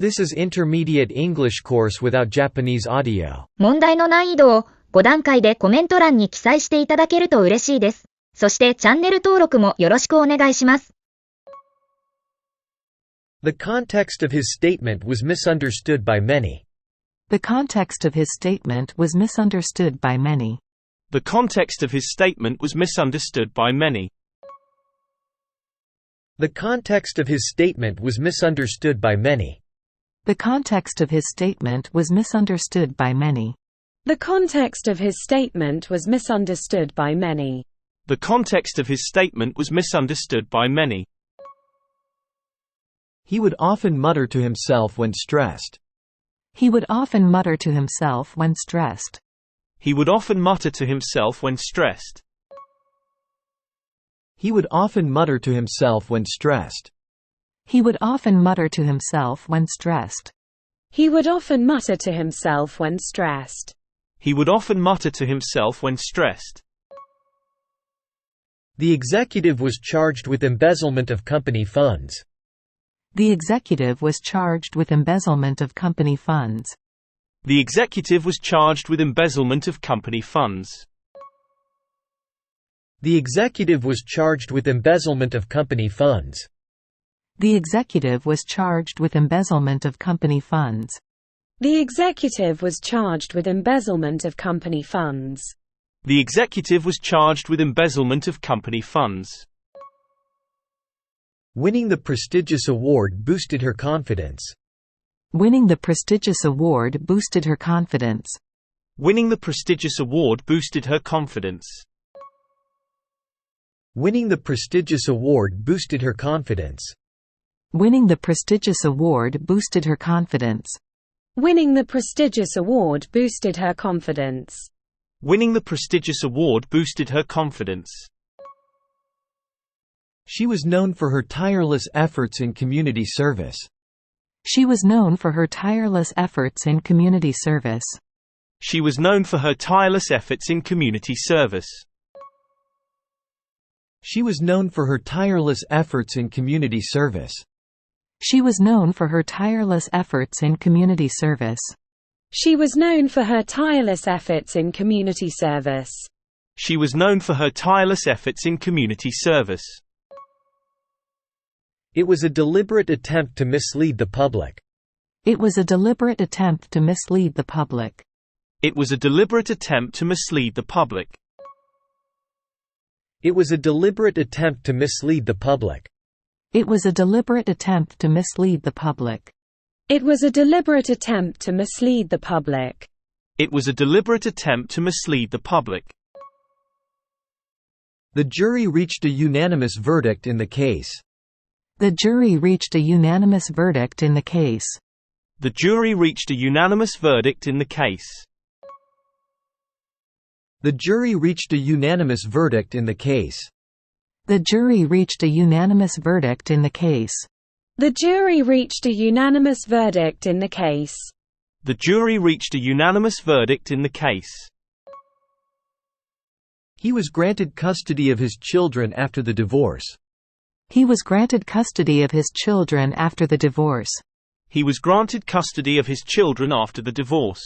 This is intermediate English course without Japanese audio. 問題の難易度を5段階でコメント欄に記載していただけると嬉しいです。そしてチャンネル登録もよろしくお願いします。The context of his statement was misunderstood by many. The context of his statement was misunderstood by many. The context of his statement was misunderstood by many. The context of his statement was misunderstood by many. The context of his statement was misunderstood by many. The context of his statement was misunderstood by many. The context of his statement was misunderstood by many. He would often mutter to himself when stressed. He would often mutter to himself when stressed. He would often mutter to himself when stressed. He would often mutter to himself when stressed. He would often mutter to himself when stressed. He would often mutter to himself when stressed. He would often mutter to himself when stressed. The executive was charged with embezzlement of company funds. The executive was charged with embezzlement of company funds. The executive was charged with embezzlement of company funds. The executive was charged with embezzlement of company funds. The executive was charged with embezzlement of company funds. The executive was charged with embezzlement of company funds. The executive was charged with embezzlement of company funds. Winning the prestigious award boosted her confidence. Winning the prestigious award boosted her confidence. Winning the prestigious award boosted her confidence. Winning the prestigious award boosted her confidence. Winning the prestigious award boosted her confidence. Winning the prestigious award boosted her confidence. Winning the prestigious award boosted her confidence. She was known for her tireless efforts in community service. She was known for her tireless efforts in community service. She was known for her tireless efforts in community service. She was known for her tireless efforts in community service. She was known for her tireless efforts in community service. She was known for her tireless efforts in community service. She was known for her tireless efforts in community service. It was a deliberate attempt to mislead the public. It was a deliberate attempt to mislead the public. It was a deliberate attempt to mislead the public. It was a deliberate attempt to mislead the public. It was a deliberate attempt to mislead the public. It was a deliberate attempt to mislead the public. It was a deliberate attempt to mislead the public. The jury reached a unanimous verdict in the case. The jury reached a unanimous verdict in the case. The jury reached a unanimous verdict in the case. The jury reached a unanimous verdict in the case. The jury reached a unanimous verdict in the case. The jury reached a unanimous verdict in the case. The jury reached a unanimous verdict in the case. He was granted custody of his children after the divorce. He was granted custody of his children after the divorce. He was granted custody of his children after the divorce.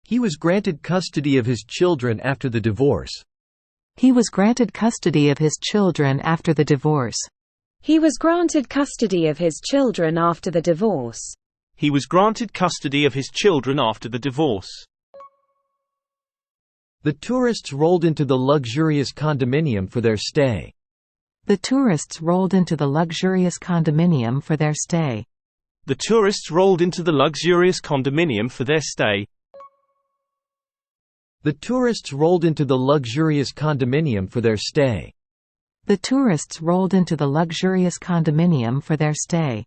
He was granted custody of his children after the divorce. He was granted custody of his children after the divorce. He was granted custody of his children after the divorce. He was granted custody of his children after the divorce. The tourists rolled into the luxurious condominium for their stay. The tourists rolled into the luxurious condominium for their stay. The tourists rolled into the luxurious condominium for their stay. The tourists rolled into the luxurious condominium for their stay. The tourists rolled into the luxurious condominium for their stay.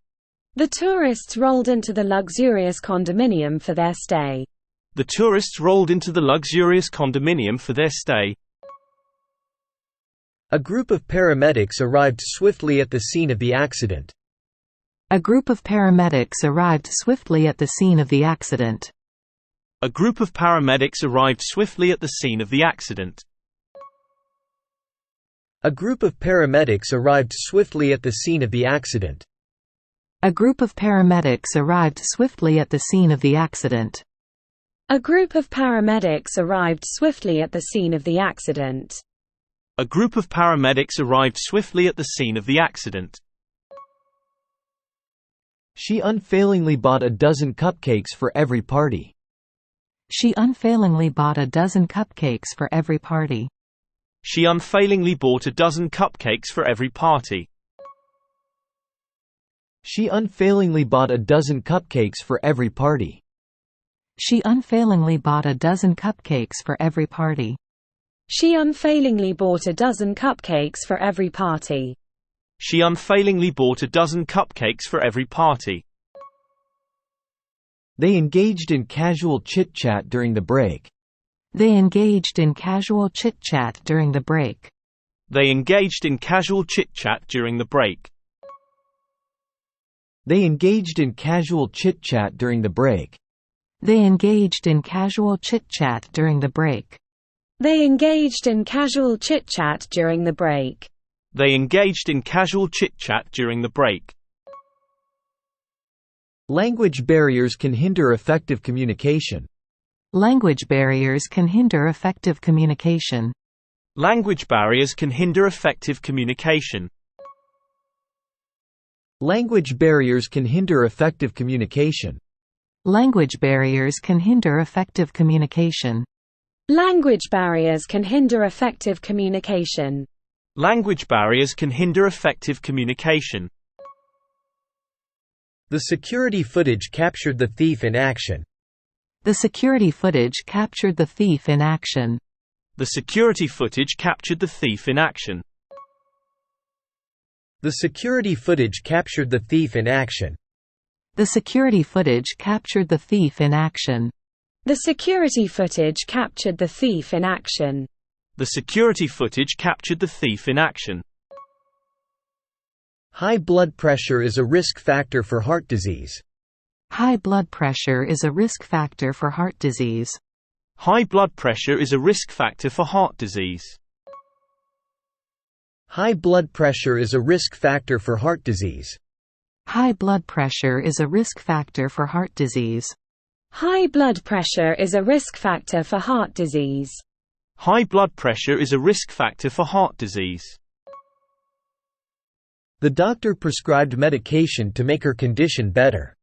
The tourists rolled into the luxurious condominium for their stay. The tourists rolled into the luxurious condominium for their stay. A group of paramedics arrived swiftly at the scene of the accident. A group of paramedics arrived swiftly at the scene of the accident. A group of paramedics arrived swiftly at the scene of the accident. A group of paramedics arrived swiftly at the scene of the accident. A group of paramedics arrived swiftly at the scene of the accident. A group of paramedics arrived swiftly at the scene of the accident. A group of paramedics arrived swiftly at the scene of the accident. She unfailingly bought a dozen cupcakes for every party. She unfailingly bought a dozen cupcakes for every party. She unfailingly bought a dozen cupcakes for every party. She unfailingly bought a dozen cupcakes for every party. She unfailingly bought a dozen cupcakes for every party. She unfailingly bought a dozen cupcakes for every party. She unfailingly bought a dozen cupcakes for every party. They engaged in casual chit-chat during the break. They engaged in casual chit-chat during the break. They engaged in casual chit-chat during the break. They engaged in casual chit-chat during the break. They engaged in casual chit-chat during the break. They engaged in casual chit-chat during the break. They engaged in casual chit-chat during the break. Language barriers can hinder effective communication. Language barriers can hinder effective communication. Language barriers can hinder effective communication. Language barriers can hinder effective communication. Language barriers can hinder effective communication. Language barriers can hinder effective communication. Language barriers can hinder effective communication. The security footage captured the thief in action. The security footage captured the thief in action. The security footage captured the thief in action. The security footage captured the thief in action. The security footage captured the thief in action. The security footage captured the thief in action. The security footage captured the thief in action. High blood pressure is a risk factor for heart disease. High blood pressure is a risk factor for heart disease. High blood pressure is a risk factor for heart disease. High blood pressure is a risk factor for heart disease. High blood pressure is a risk factor for heart disease. High blood pressure is a risk factor for heart disease. High blood pressure is a risk factor for heart disease. The doctor prescribed medication to make her condition better.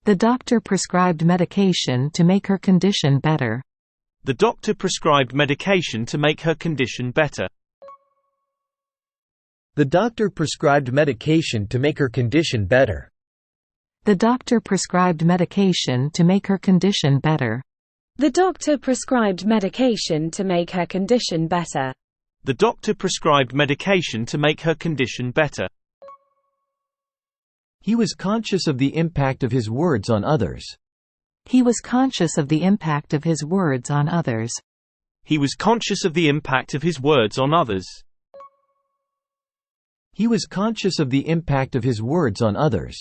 The doctor prescribed medication to make her condition better. The doctor prescribed medication to make her condition better. The doctor prescribed medication to make her condition better. The doctor prescribed medication to make her condition better. The doctor prescribed medication to make her condition better. The doctor prescribed medication to make her condition better. He was conscious of the impact of his words on others. He was conscious of the impact of his words on others. He was conscious of the impact of his words on others. He was conscious of the impact of his words on others.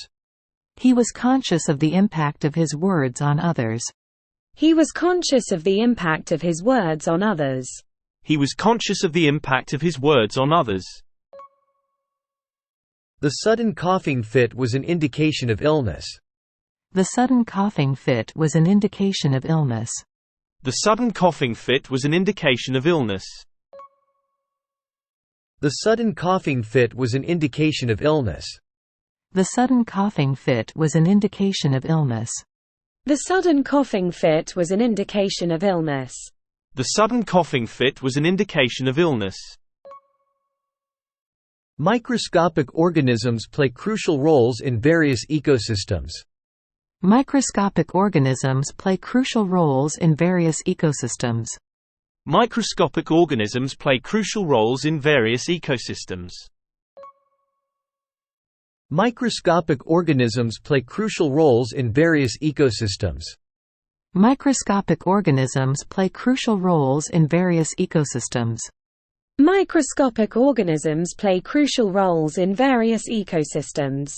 He was conscious of the impact of his words on others. He was conscious of the impact of his words on others. He was conscious of the impact of his words on others. The sudden coughing fit was an indication of illness. The sudden coughing fit was an indication of illness. The sudden coughing fit was an indication of illness. The sudden coughing fit was an indication of illness. The sudden coughing fit was an indication of illness. The sudden coughing fit was an indication of illness. The sudden coughing fit was an indication of illness. Microscopic organisms play crucial roles in various ecosystems. Microscopic organisms play crucial roles in various ecosystems. Microscopic organisms play crucial roles in various ecosystems. Microscopic organisms play crucial roles in various ecosystems. Microscopic organisms play crucial roles in various ecosystems. Microscopic organisms play crucial roles in various ecosystems.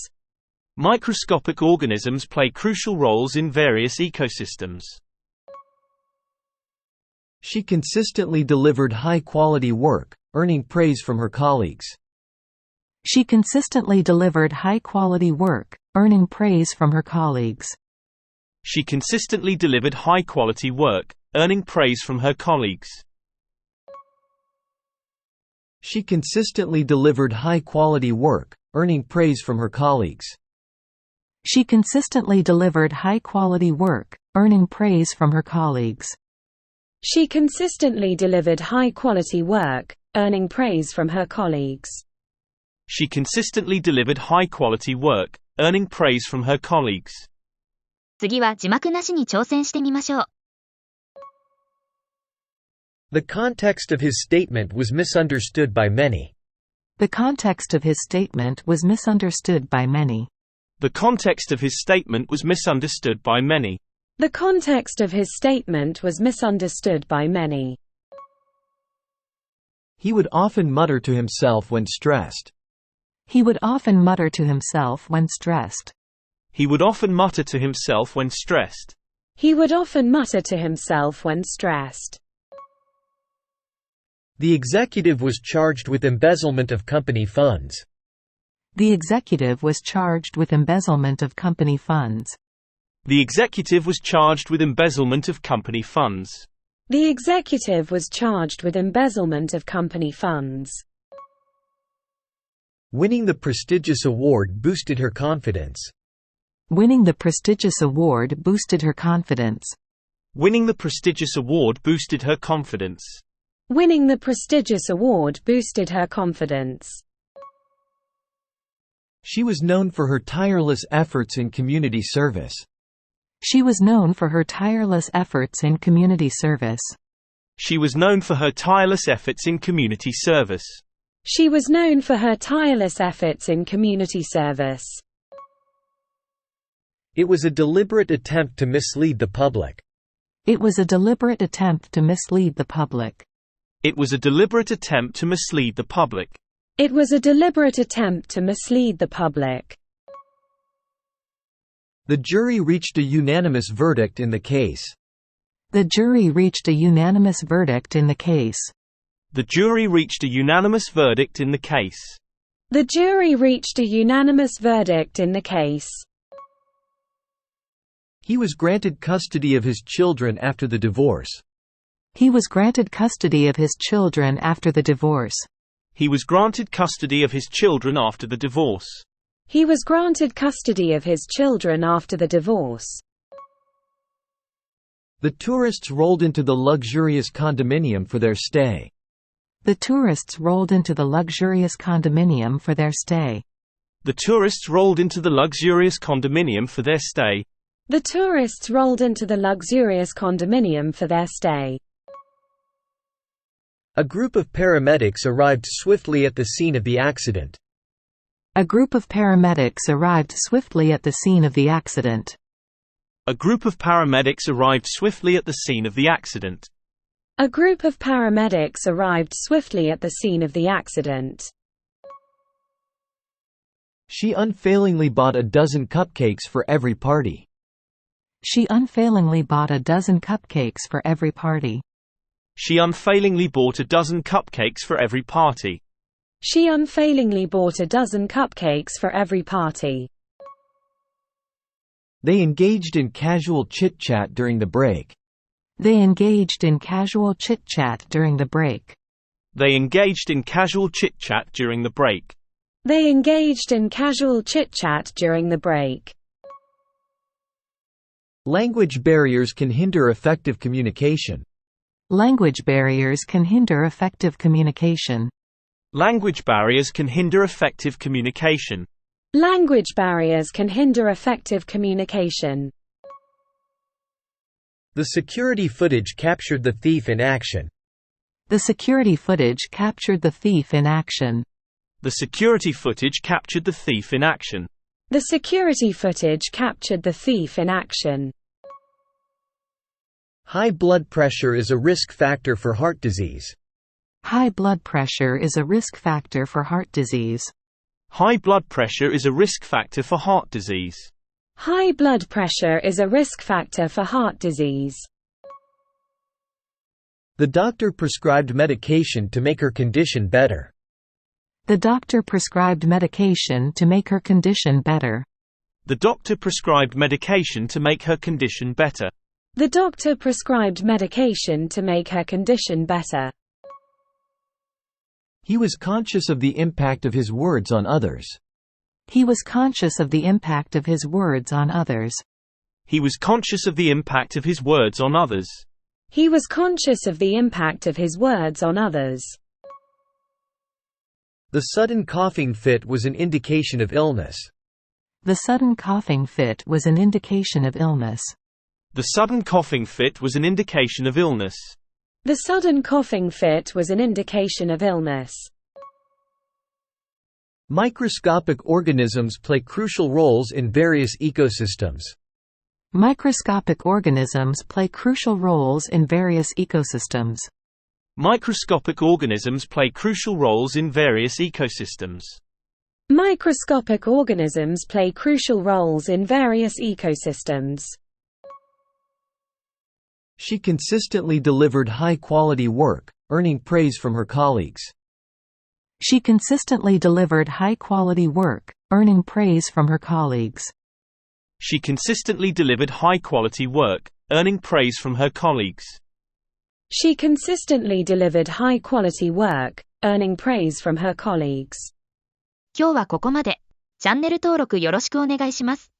Microscopic organisms play crucial roles in various ecosystems. She consistently delivered high-quality work, earning praise from her colleagues. She consistently delivered high-quality work, earning praise from her colleagues. She consistently delivered high-quality work, earning praise from her colleagues. She consistently delivered high-quality work, earning praise from her colleagues. She consistently delivered high-quality work, earning praise from her colleagues. She consistently delivered high-quality work, earning praise from her colleagues. She consistently delivered high-quality work, earning praise from her colleagues. 次は字幕なしに挑戦してみましょう。The context of his statement was misunderstood by many. The context of his statement was misunderstood by many. The context of his statement was misunderstood by many. The context of his statement was misunderstood by many. He would often mutter to himself when stressed. He would often mutter to himself when stressed. He would often mutter to himself when stressed. He would often mutter to himself when stressed. The executive was charged with embezzlement of company funds. The executive was charged with embezzlement of company funds. The executive was charged with embezzlement of company funds. The executive was charged with embezzlement of company funds. Winning the prestigious award boosted her confidence. Winning the prestigious award boosted her confidence. Winning the prestigious award boosted her confidence. Winning the prestigious award boosted her confidence. She was known for her tireless efforts in community service. She was known for her tireless efforts in community service. She was known for her tireless efforts in community service. She was known for her tireless efforts in community service. It was a deliberate attempt to mislead the public. It was a deliberate attempt to mislead the public. It was a deliberate attempt to mislead the public. It was a deliberate attempt to mislead the public. The jury reached a unanimous verdict in the case. The jury reached a unanimous verdict in the case. The jury reached a unanimous verdict in the case. The jury reached a unanimous verdict in the case. He was granted custody of his children after the divorce. He was granted custody of his children after the divorce. He was granted custody of his children after the divorce. He was granted custody of his children after the divorce. The tourists rolled into the luxurious condominium for their stay. The tourists rolled into the luxurious condominium for their stay. The tourists rolled into the luxurious condominium for their stay. The tourists rolled into the luxurious condominium for their stay. A group of paramedics arrived swiftly at the scene of the accident. A group of paramedics arrived swiftly at the scene of the accident. A group of paramedics arrived swiftly at the scene of the accident. A group of paramedics arrived swiftly at the scene of the accident. She unfailingly bought a dozen cupcakes for every party. She unfailingly bought a dozen cupcakes for every party. She unfailingly bought a dozen cupcakes for every party. She unfailingly bought a dozen cupcakes for every party. They engaged in casual chit-chat during the break. They engaged in casual chit-chat during the break. They engaged in casual chit-chat during the break. They engaged in casual chit-chat during the break. Language barriers can hinder effective communication. Language barriers can hinder effective communication. Language barriers can hinder effective communication. Language barriers can hinder effective communication. The security footage captured the thief in action. The security footage captured the thief in action. The security footage captured the thief in action. The security footage captured the thief in action. High blood pressure is a risk factor for heart disease. High blood pressure is a risk factor for heart disease. High blood pressure is a risk factor for heart disease. High blood pressure is a risk factor for heart disease. The doctor prescribed medication to make her condition better. The doctor prescribed medication to make her condition better. The doctor prescribed medication to make her condition better. The doctor prescribed medication to make her condition better. He was conscious of the impact of his words on others. He was conscious of the impact of his words on others. He was conscious of the impact of his words on others. He was conscious of the impact of his words on others. The sudden coughing fit was an indication of illness. The sudden coughing fit was an indication of illness. The sudden coughing fit was an indication of illness. The sudden coughing fit was an indication of illness. Microscopic organisms play crucial roles in various ecosystems. Microscopic organisms play crucial roles in various ecosystems. Microscopic organisms play crucial roles in various ecosystems. Microscopic organisms play crucial roles in various ecosystems. She consistently delivered high-quality work, earning praise from her colleagues. She consistently delivered high-quality work, earning praise from her colleagues. She consistently delivered high-quality work, earning praise from her colleagues. She consistently delivered high-quality work, earning praise from her colleagues. 今日はここまで。チャンネル登録よろしくお願いします。